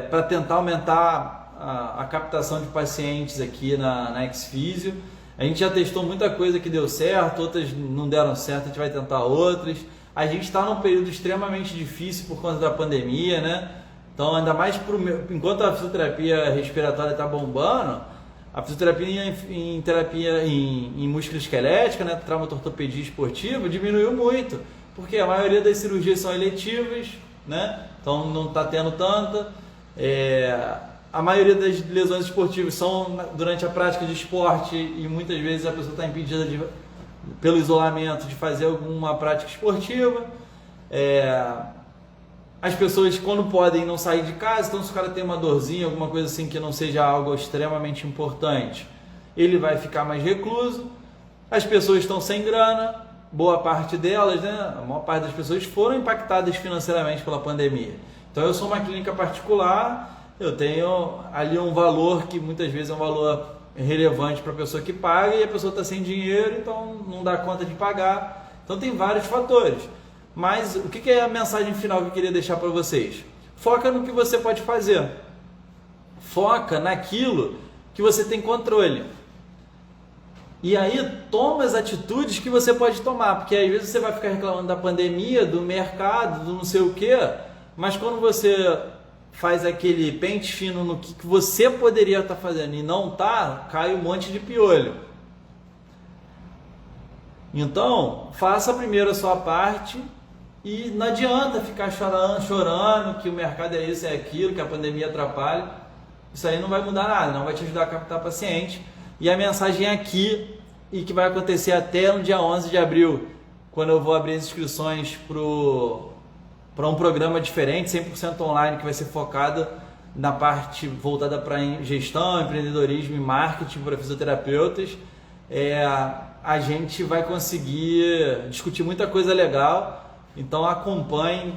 para tentar aumentar a captação de pacientes aqui na Xfisio. A gente já testou muita coisa que deu certo, outras não deram certo, a gente vai tentar outras. A gente está num período extremamente difícil por conta da pandemia, né? Então, ainda mais enquanto a fisioterapia respiratória está bombando, a fisioterapia em terapia em músculo-esquelética, né? Traumatortopedia esportiva, diminuiu muito, porque a maioria das cirurgias são eletivas, né? Então não está tendo tanta. A maioria das lesões esportivas são durante a prática de esporte e muitas vezes a pessoa está impedida pelo isolamento de fazer alguma prática esportiva. As pessoas, quando podem, não sair de casa, então se o cara tem uma dorzinha, alguma coisa assim que não seja algo extremamente importante, ele vai ficar mais recluso. As pessoas estão sem grana, boa parte delas, né? A maior parte das pessoas foram impactadas financeiramente pela pandemia. Então eu sou uma clínica particular, eu tenho ali um valor que muitas vezes é um valor relevante para a pessoa que paga, e a pessoa está sem dinheiro, então não dá conta de pagar. Então tem vários fatores. Mas o que é a mensagem final que eu queria deixar para vocês? Foca no que você pode fazer. Foca naquilo que você tem controle. E aí toma as atitudes que você pode tomar, porque às vezes você vai ficar reclamando da pandemia, do mercado, do não sei o quê, mas quando você faz aquele pente fino no que você poderia estar fazendo e não tá, cai um monte de piolho. Então, faça primeiro a sua parte e não adianta ficar chorando que o mercado é isso, é aquilo, que a pandemia atrapalha. Isso aí não vai mudar nada, não vai te ajudar a captar paciente. E a mensagem aqui, e que vai acontecer até no dia 11 de abril, quando eu vou abrir as inscrições para um programa diferente, 100% online, que vai ser focado na parte voltada para gestão, empreendedorismo e marketing para fisioterapeutas. A gente vai conseguir discutir muita coisa legal, então acompanhe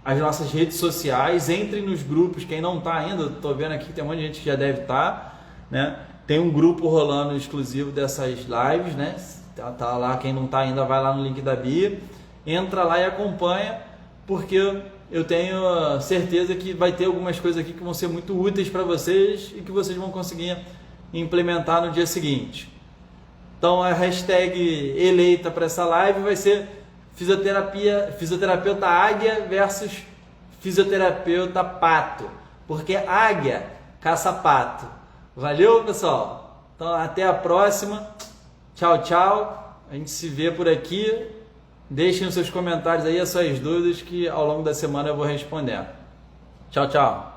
as nossas redes sociais, entre nos grupos, quem não está ainda, estou vendo aqui que tem um monte de gente que já deve estar, né? Tem um grupo rolando exclusivo dessas lives, né? Tá lá, quem não está ainda vai lá no link da bio, entra lá e acompanha, porque eu tenho certeza que vai ter algumas coisas aqui que vão ser muito úteis para vocês e que vocês vão conseguir implementar no dia seguinte. Então a hashtag eleita para essa live vai ser fisioterapeuta águia versus fisioterapeuta pato, porque águia caça pato, Valeu, pessoal. Então, até a próxima. Tchau, tchau. A gente se vê por aqui. Deixem os seus comentários aí, as suas dúvidas, que ao longo da semana eu vou responder. Tchau, tchau.